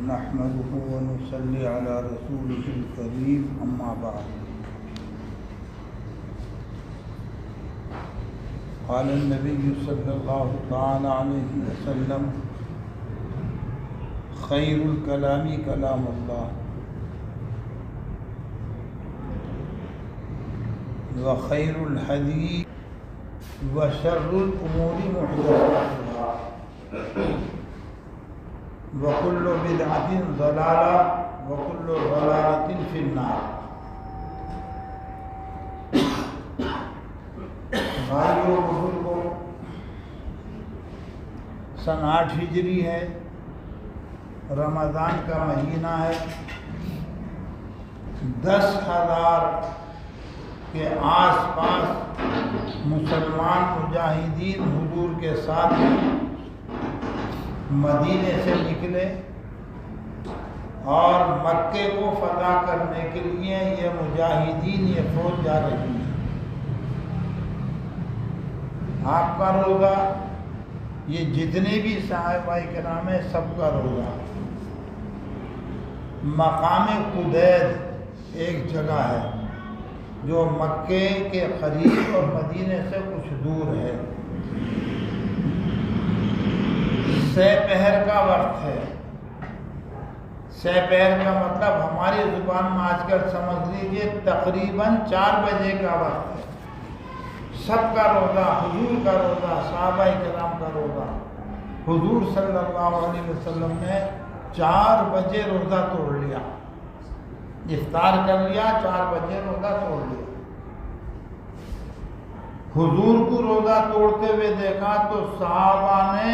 نحمده ونصلي على رسوله الكريم أما بعد. قال النبي صلى الله تعالى عليه وسلم: خير الكلام كلام الله وخير الهدي وشر الأمور محدثاتها وكل بدعة ضلالة وكل ضلالة في النار. بھائیو بزرگوں، سن 8 ہجری ہے، رمضان کا مہینہ ہے. 10,000 کے آس پاس مسلمان مجاہدین حضور کے ساتھ مدینے سے نکلے اور مکے کو فتح کرنے کے لیے یہ مجاہدین، یہ فوج جا رہی ہے. آپ کا روزہ، یہ جتنے بھی صحابہ کرام ہیں سب کا روزہ. مقام قدید ایک جگہ ہے جو مکے کے قریب اور مدینے سے کچھ دور ہے. سہ پہر کا وقت ہے. سہ پہر کا مطلب ہماری زبان میں آج کل سمجھ لیجیے تقریباً 4 بجے کا وقت ہے. سب کا روزہ، حضور کا روزہ، صحابہ کرام کا روزہ. حضور صلی اللہ علیہ وسلم نے 4 بجے روزہ توڑ لیا، افطار کر لیا، 4 بجے روزہ توڑ لیا. حضور کو روزہ توڑتے ہوئے دیکھا تو صحابہ نے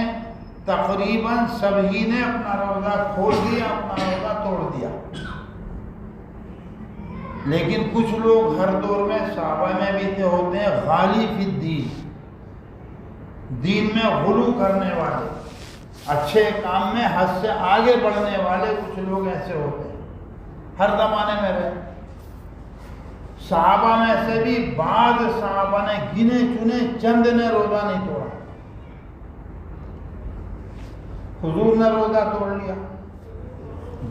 تقریباً سبھی نے اپنا روزہ کھول دیا، اپنا روزہ توڑ دیا. لیکن کچھ لوگ ہر دور میں صحابہ میں بھی ہوتے ہیں غالی فی الدین، دین میں غلو کرنے والے، اچھے کام میں حد سے آگے بڑھنے والے. کچھ لوگ ایسے ہوتے ہیں، ہر زمانے میں رہے. صحابہ میں سے بھی بعض صحابہ نے گنے چنے چند نے روزہ نہیں توڑا. حضور نے روزہ توڑ لیا.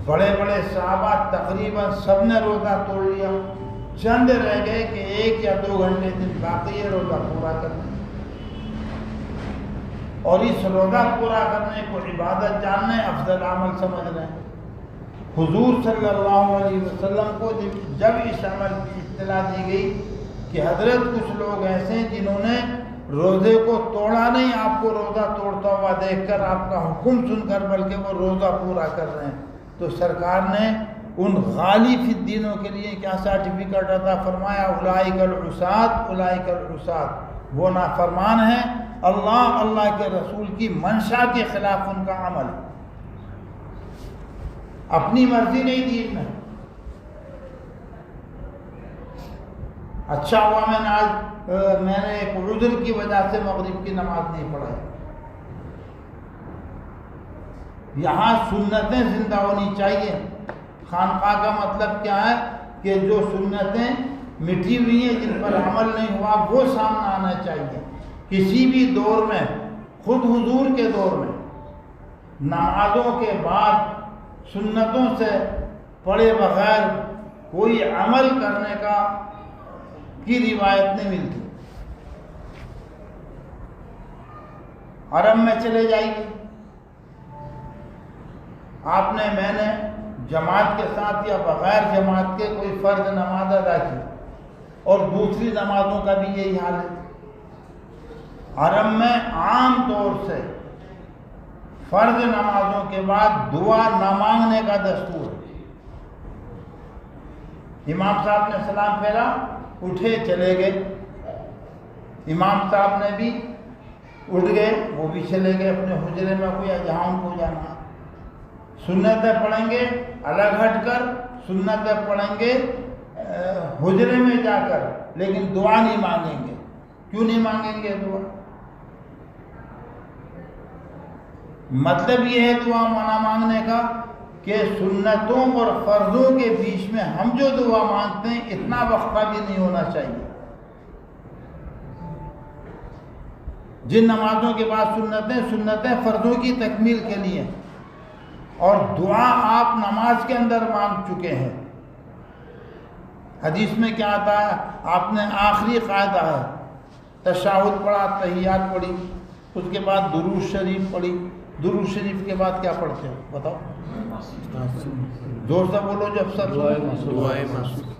بڑے بڑے صحابہ تقریباً سب نے روزہ توڑ لیا. چند رہ گئے کہ 1 یا 2 گھنٹے دن باقی ہے روزہ پورا کرنا، اور اس روزہ پورا کرنے کو عبادت جاننے، افضل عمل سمجھ رہے ہیں. حضور صلی اللہ علیہ وسلم کو جب اس عمل کی اطلاع دی گئی کہ حضرت کچھ لوگ ایسے ہیں جنہوں نے روزے کو توڑا نہیں، آپ کو روزہ توڑتا ہوا دیکھ کر، آپ کا حکم سن کر، بلکہ وہ روزہ پورا کر رہے ہیں، تو سرکار نے ان غالی فی الدینوں کے لیے کیا سرٹیفکیٹ عطا فرمایا؟ اولئک العصاۃ، اولئک العصاۃ، وہ نافرمان ہیں، اللہ کے رسول کی منشا کے خلاف ان کا عمل، اپنی مرضی نہیں دین میں. اچھا ہوا میں نے ایک عذر کی وجہ سے مغرب کی نماز نہیں پڑھائی. یہاں سنتیں زندہ ہونی چاہیے. خانقاہ کا مطلب کیا ہے کہ جو سنتیں مٹی ہوئی ہیں، جن پر عمل نہیں ہوا، وہ سامنے آنا چاہیے. کسی بھی دور میں، خود حضور کے دور میں نمازوں کے بعد سنتوں سے پڑھے بغیر کوئی عمل کرنے کی روایت نہیں ملتی. حرم میں چلے جائیے، میں نے جماعت کے ساتھ یا بغیر جماعت کے کوئی فرض نماز ادا کی، اور دوسری نمازوں کا بھی یہی حال ہے. حرم میں عام طور سے فرض نمازوں کے بعد دعا نہ مانگنے کا دستور ہے. امام صاحب نے سلام پھیرا، اٹھے چلے گئے. امام صاحب نے بھی اٹھ گئے، وہ بھی چلے گئے اپنے حجرے میں، کوئی جہاں ان کو جانا. سنتیں پڑھیں گے الگ ہٹ کر، سنتیں پڑھیں گے حجرے میں جا کر، لیکن دعا نہیں مانگیں گے. کیوں نہیں مانگیں گے دعا؟ مطلب یہ ہے دعا نہ مانگنے کا کہ سنتوں اور فرضوں کے بیچ میں ہم جو دعا مانگتے ہیں اتنا وقفہ بھی نہیں ہونا چاہیے. جن نمازوں کے بعد سنتیں فرضوں کی تکمیل کے لیے، اور دعا آپ نماز کے اندر مانگ چکے ہیں۔ حدیث میں کیا آتا ہے؟ آپ نے آخری قاعدہ ہے، تشہد پڑھا، تحیات پڑھی، اس کے بعد درود شریف پڑھی، درود شریف کے بعد کیا پڑھتے ہو بتاؤ؟ زور سے بولو جب سب دعائے معصور۔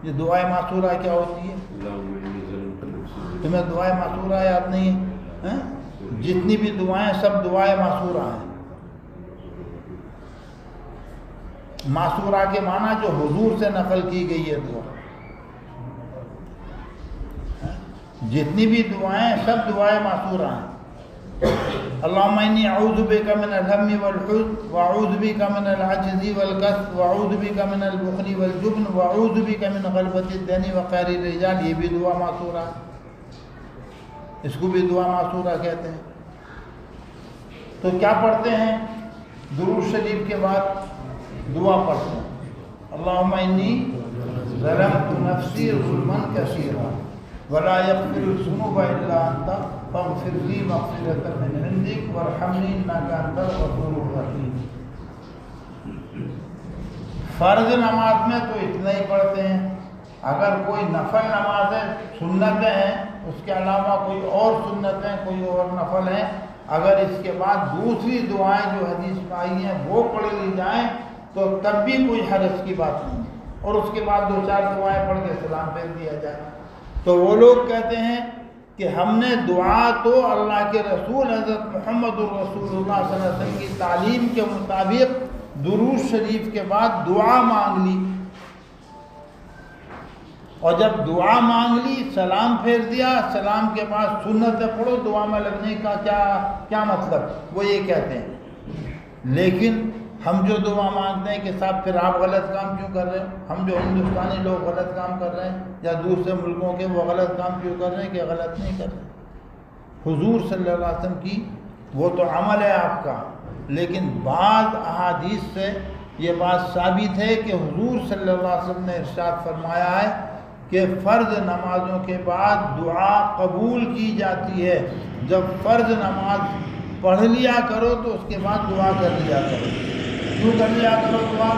یہ دعائے معصورہ کیا ہوتی ہے؟ تمہیں دعائے معصورہ یاد نہیں ہے؟ جتنی بھی دعائیں سب دعائے معصورہ ہیں۔ معصورہ کے معنی جو حضور سے نقل کی گئی ہے دعا، جتنی بھی دعائیں سب دعائے معصورہ ہیں۔ اللہم انی اعوذ بک من الہم والحزن واعوذ بک من العجز والکسل واعوذ بک من البخل والجبن واعوذ بک من غلبۃ الدین وقہر الرجال، یہ بھی دعا معصورہ ہے، اس کو بھی دعا معصورہ کہتے ہیں۔ تو کیا پڑھتے ہیں؟ درود شریف کے بعد دعا پڑھتے ہیں، اللہم انی ظلمت نفسی ظلما کثیرا ولا یغفر الذنوب الا انت فاغفر لی مغفرۃ من عندک وارحمنی انک انت الغفور الرحیم۔ فرض نماز میں تو اتنا ہی پڑھتے ہیں، اگر کوئی نفل نماز ہے، سنتیں ہیں، اس کے علاوہ کوئی اور سنتیں، کوئی اور نفل ہیں، اگر اس کے بعد دوسری دعائیں جو حدیث میں آئی ہیں وہ پڑھ لی جائیں تو تب بھی کوئی حرج کی بات نہیں، اور اس کے بعد 2-4 دعائیں پڑھ کے سلام پھیر دیا جائے۔ تو وہ لوگ کہتے ہیں کہ ہم نے دعا تو اللہ کے رسول حضرت محمد الرسول اللہ صلی اللہ علیہ وسلم کی تعلیم کے مطابق درود شریف کے بعد دعا مانگ لی، اور جب دعا مانگ لی سلام پھیر دیا، سلام کے بعد سنتیں پڑھو، دعا میں لگنے کا کیا مطلب؟ وہ یہ کہتے ہیں۔ لیکن ہم جو دعا مانگتے ہیں کہ صاحب پھر آپ غلط کام کیوں کر رہے ہیں؟ ہم جو ہندوستانی لوگ غلط کام کر رہے ہیں یا دوسرے ملکوں کے وہ غلط کام کیوں کر رہے ہیں کہ غلط نہیں کر رہے؟ حضور صلی اللہ علیہ وسلم کی وہ تو عمل ہے آپ کا، لیکن بعض احادیث سے یہ بات ثابت ہے کہ حضور صلی اللہ علیہ وسلم نے ارشاد فرمایا ہے کہ فرض نمازوں کے بعد دعا قبول کی جاتی ہے۔ جب فرض نماز پڑھ لیا کرو تو اس کے بعد دعا کر لیا کرو۔ کیوں کر لیا کرو دعا؟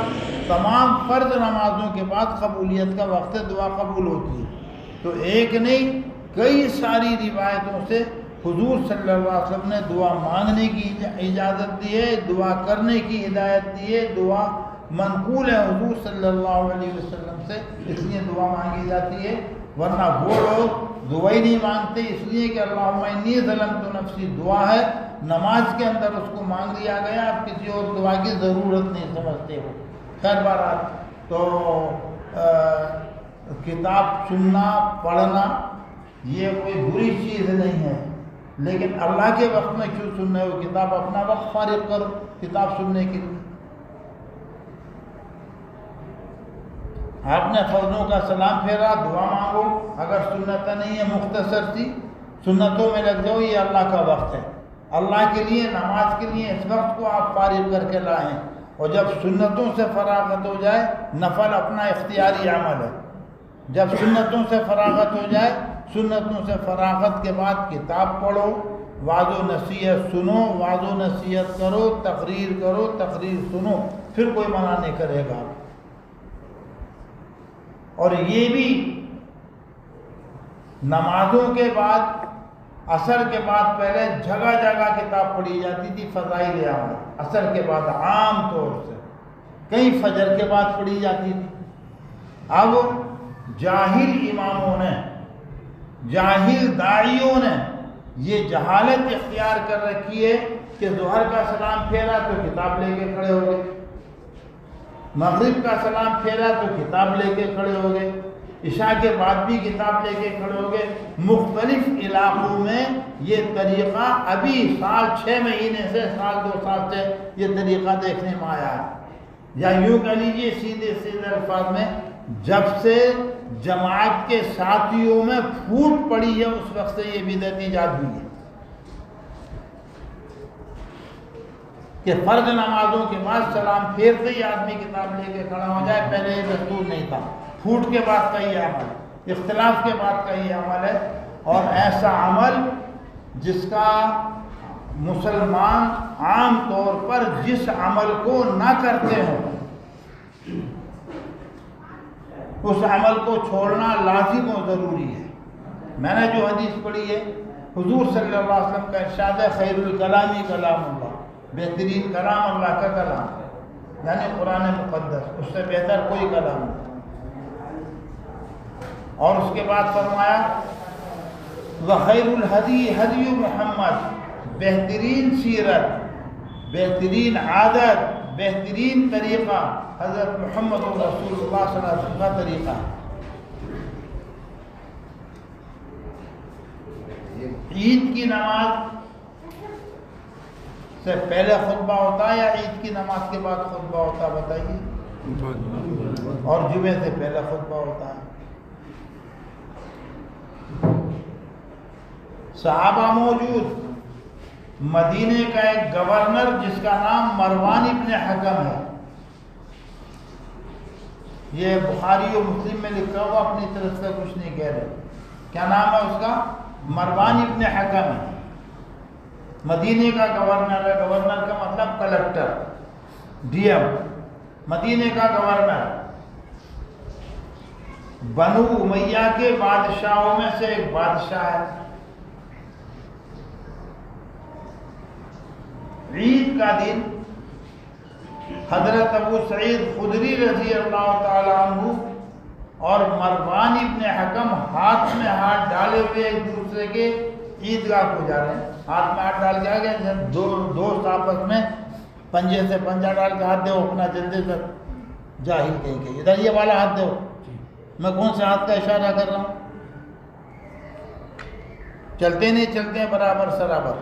تمام فرض نمازوں کے بعد قبولیت کا وقت دعا قبول ہوتی ہے۔ تو ایک نہیں کئی ساری روایتوں سے حضور صلی اللہ علیہ وسلم نے دعا مانگنے کی اجازت دی ہے، دعا کرنے کی ہدایت دی ہے، دعا منقول ہے حضور صلی اللہ علیہ وسلم سے، اس لیے دعا مانگی جاتی ہے۔ ورنہ وہ لوگ دعا ہی نہیں مانگتے، اس لیے کہ اللہم انی ظلمت نفسی دعا ہے، نماز کے اندر اس کو مانگ لیا گیا، اب کسی اور دعا کی ضرورت نہیں سمجھتے ہو۔ خیر بہرحال تو کتاب سننا پڑھنا یہ کوئی بری چیز نہیں ہے، لیکن اللہ کے وقت میں کیوں سن رہے ہو؟ کتاب اپنا وقت فارغ کرو کتاب سننے کے لیے۔ آپ نے فرضوں کا سلام پھیرا، دعا مانگو، اگر سنتیں نہیں ہے مختصر سی سنتوں میں لگ جاؤ، یہ اللہ کا وقت ہے، اللہ کے لیے نماز کے لیے اس وقت کو آپ فارغ کر کے لائیں، اور جب سنتوں سے فراغت ہو جائے، نفل اپنا اختیاری عمل ہے، جب سنتوں سے فراغت ہو جائے، سنتوں سے فراغت کے بعد کتاب پڑھو، وعظ و نصیحت سنو، وعظ و نصیحت کرو، تقریر سنو، پھر کوئی منع نہیں کرے گا۔ اور یہ بھی نمازوں کے بعد، عصر کے بعد پہلے جگہ جگہ کتاب پڑھی جاتی تھی، فضائل اعمال، عصر کے بعد عام طور سے، کئی فجر کے بعد پڑھی جاتی تھی۔ اب جاہل اماموں نے، جاہل داعیوں نے یہ جہالت اختیار کر رکھی ہے کہ ظہر کا سلام پھیرا تو کتاب لے کے کھڑے ہو گئے، مغرب کا سلام پھیرا تو کتاب لے کے کھڑے ہو گئے، عشاء کے بعد بھی کتاب لے کے کھڑے ہو گئے۔ مختلف علاقوں میں یہ طریقہ ابھی سال 6 مہینے سے، سال 2 سال سے یہ طریقہ دیکھنے میں آیا ہے، یا یوں کہہ لیجیے سیدھے الفاظ میں، جب سے جماعت کے ساتھیوں میں پھوٹ پڑی ہے اس وقت سے یہ بدعت ایجاد ہوئی ہے کہ فرض نمازوں کے بعد سلام پھیرتے ہی آدمی کتاب لے کے کھڑا ہو جائے۔ پہلے یہ دستور نہیں تھا، پھوٹ کے بعد کا یہ عمل، اختلاف کے بعد کا یہ عمل ہے، اور ایسا عمل جس کا مسلمان عام طور پر جس عمل کو نہ کرتے ہوں اس عمل کو چھوڑنا لازم و ضروری ہے۔ میں نے جو حدیث پڑھی ہے حضور صلی اللہ علیہ وسلم کا ارشاد ہے خیر الکلامی کلام اللہ، بہترین کلام اللہ کا کلام ہے، یعنی قرآن مقدس، اس سے بہتر کوئی کلام نہیں۔ اور اس کے بعد فرمایا وخیر الہدی ہدی محمد، بہترین سیرت، بہترین عادت، بہترین طریقہ حضرت محمد رسول اللہ صلی اللہ علیہ وسلم کا طریقہ ہے۔ عید کی نماز سے پہلے خطبہ ہوتا ہے یا عید کی نماز کے بعد خطبہ ہوتا ہے بتائیے؟ اور جمعے سے پہلے خطبہ ہوتا ہے۔ صحابہ موجود، مدینے کا ایک گورنر جس کا نام مروان ابن حکم ہے، یہ بخاری و مسلم میں لکھا ہوا، اپنی طرف سے کچھ نہیں کہہ رہے، کیا نام ہے اس کا؟ مروان ابن حکم ہے، مدینے کا گورنر ہے۔ گورنر کا مطلب کلکٹر، ڈی ایم، مدینے کا گورنر، بنو امیہ کے بادشاہوں میں سے ایک بادشاہ ہے۔ عید کا دن حضرت ابو سعید خدری رضی اللہ تعالیٰ عنہ اور مروان ابن حکم ہاتھ میں ہاتھ ڈالے ہوئے ایک دوسرے کے عیدگاہ کو جا رہے ہیں۔ ہاتھ میں ہاتھ ڈال کے آ گئے، دوست آپس میں پنجے سے پنجہ ڈال کے ہاتھ دو، اپنا جلدی سے جاہل کہیں کہ ادھر یہ والا ہاتھ دو، میں کون سے ہاتھ کا اشارہ کر رہا ہوں؟ چلتے نہیں چلتے ہیں برابر سرابر،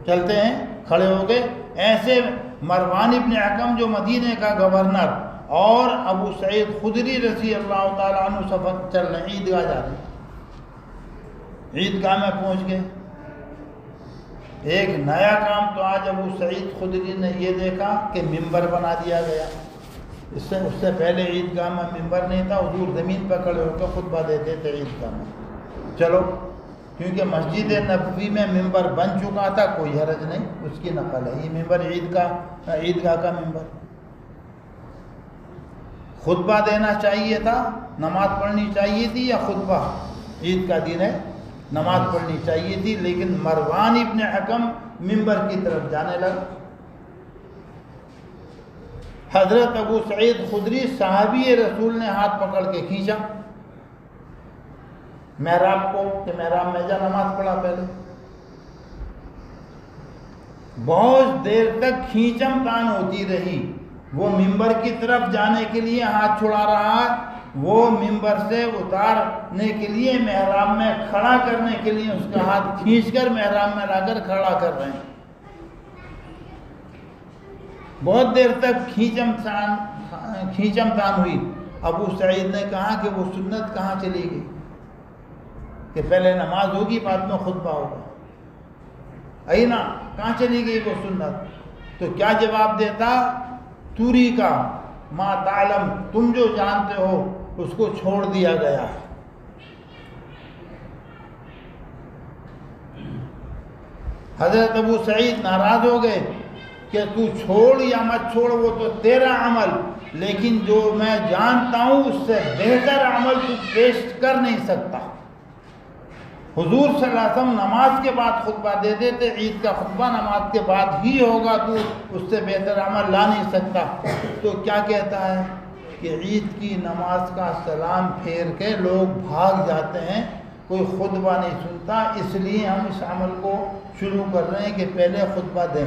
چلتے ہیں کھڑے ہو گئے۔ ایسے مروان ابن حکم جو مدینے کا گورنر اور ابو سعید خدری رضی اللہ تعالیٰ عنہ سفر چل رہے ہیں، عیدگاہ جا رہے ہیں۔ عیدگاہ میں پہنچ گئے، ایک نیا کام تو آج ابو سعید خدری نے یہ دیکھا کہ ممبر بنا دیا گیا۔ اس سے پہلے عیدگاہ میں ممبر نہیں تھا، حضور زمین پہ کھڑے ہو کے خطبہ دیتے تھے عیدگاہ میں۔ چلو، کیونکہ مسجد نبوی میں ممبر بن چکا تھا، کوئی حرج نہیں، اس کی نقل ہے یہ ممبر، عیدگاہ کا ممبر۔ خطبہ دینا چاہیے تھا، نماز پڑھنی چاہیے تھی، یا خطبہ؟ عید کا دن ہے، نماز پڑھنی چاہیے تھی، لیکن مروان ابن حکم ممبر کی طرف جانے لگا۔ حضرت ابو سعید خدری صحابی رسول نے ہاتھ پکڑ کے کھینچا محراب کو کہ محراب میں جا، نماز پڑھا پہلے۔ بہت دیر تک کھینچم تان ہوتی رہی، وہ ممبر کی طرف جانے کے لیے ہاتھ چھڑا رہا ہے، وہ ممبر سے اتارنے کے لیے محراب میں کھڑا کرنے کے لیے اس کا ہاتھ کھینچ کر محراب میں لا کر کھڑا کر رہے ہیں۔ بہت دیر تک کھینچم تان ہوئی۔ ابو سعید نے کہا کہ وہ سنت کہاں چلی گئی کہ پہلے نماز ہوگی بعد میں خطبہ ہوگا؟ اینا کہاں چلی گئی وہ سنت؟ تو کیا جواب دیتا؟ توری کا ما تعلم، تم جو جانتے ہو اس کو چھوڑ دیا گیا ہے۔ حضرت ابو سعید ناراض ہو گئے کہ تو چھوڑ یا مت چھوڑ وہ تو تیرا عمل، لیکن جو میں جانتا ہوں اس سے بہتر عمل تو پیش کر نہیں سکتا۔ حضور صلی اللہ علیہ وسلم نماز کے بعد خطبہ دے دیتے، عید کا خطبہ نماز کے بعد ہی ہوگا، تو اس سے بہتر عمل لا نہیں سکتا۔ تو کیا کہتا ہے کہ عید کی نماز کا سلام پھیر کے لوگ بھاگ جاتے ہیں، کوئی خطبہ نہیں سنتا، اس لیے ہم اس عمل کو شروع کر رہے ہیں کہ پہلے خطبہ دیں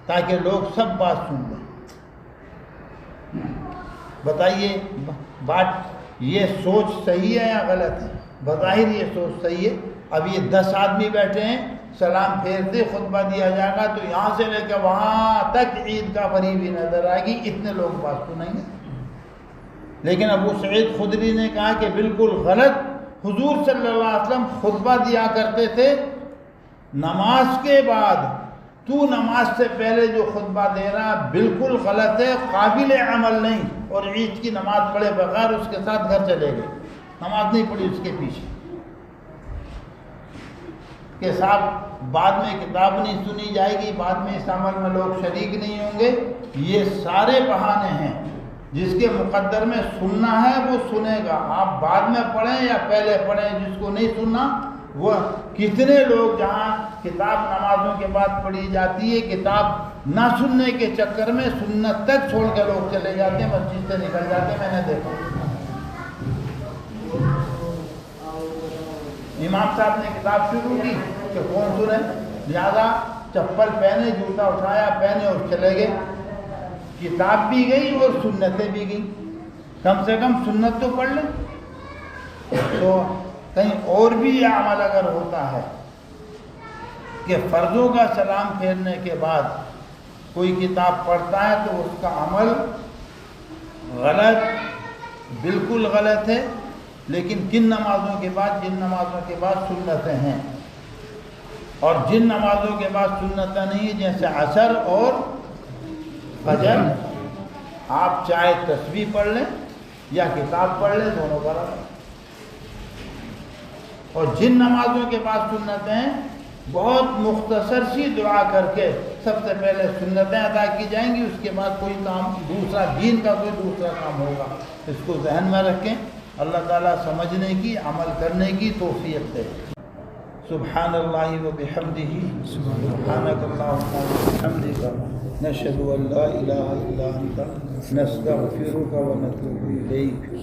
تاکہ لوگ سب بات سن لیں۔ بتائیے بات یہ سوچ صحیح ہے یا غلط ہے؟ بظاہر یہ سوچ صحیح ہے۔ اب یہ 10 آدمی بیٹھے ہیں، سلام پھیرتے خطبہ دیا جائے گا تو یہاں سے لے کے وہاں تک عید کا بری بھی نظر آئے گی، اتنے لوگ بات سنیں گے۔ لیکن ابو سعید خدری نے کہا کہ بالکل غلط، حضور صلی اللہ علیہ وسلم خطبہ دیا کرتے تھے نماز کے بعد، تو نماز سے پہلے جو خطبہ دے رہا بالکل غلط ہے، قابل عمل نہیں، اور عید کی نماز پڑھے بغیر اس کے ساتھ گھر چلے گئے، نماز نہیں پڑھی اس کے پیچھے۔ کہ صاحب بعد میں کتاب نہیں سنی جائے گی، بعد میں اس عمل میں لوگ شریک نہیں ہوں گے، یہ سارے بہانے ہیں۔ جس کے مقدر میں سننا ہے وہ سنے گا، آپ بعد میں پڑھیں یا پہلے پڑھیں۔ جس کو نہیں سننا، وہ کتنے لوگ جہاں کتاب نمازوں کے بعد پڑھی جاتی ہے، کتاب نہ سننے کے چکر میں سنت تک چھوڑ کے لوگ چلے جاتے ہیں، مسجد سے نکل جاتے ہیں، میں نے دیکھا۔ امام صاحب نے کتاب شروع کی کہ کون سنے، لہذا چپل پہنے، جوتا اٹھایا، پہنے اور چلے گئے۔ کتاب بھی گئی اور سنتیں بھی گئیں، کم سے کم سنت تو پڑھ لیں۔ تو کہیں اور بھی یہ عمل اگر ہوتا ہے کہ فرضوں کا سلام پھیرنے کے بعد کوئی کتاب پڑھتا ہے تو اس کا عمل غلط، بالکل غلط ہے۔ لیکن کن نمازوں کے بعد؟ جن نمازوں کے بعد سنتیں ہیں، اور جن نمازوں کے بعد سنتیں نہیں ہیں جیسے عصر اور فجر، آپ چاہے تسبیح پڑھ لیں یا کتاب پڑھ لیں، دونوں برابر۔ اور جن نمازوں کے بعد سنتیں ہیں، بہت مختصر سی دعا کر کے سب سے پہلے سنتیں ادا کی جائیں گی، اس کے بعد کوئی کام دوسرا، دین کا کوئی دوسرا کام ہوگا۔ اس کو ذہن میں رکھیں۔ اللہ تعالیٰ سمجھنے کی، عمل کرنے کی توفیق دے۔ سبحان اللہ و بحمدہ، سبحانک اللہم و بحمدک، نشہد ان لا الہ الا انت، نستغفرک و نتوب الیک۔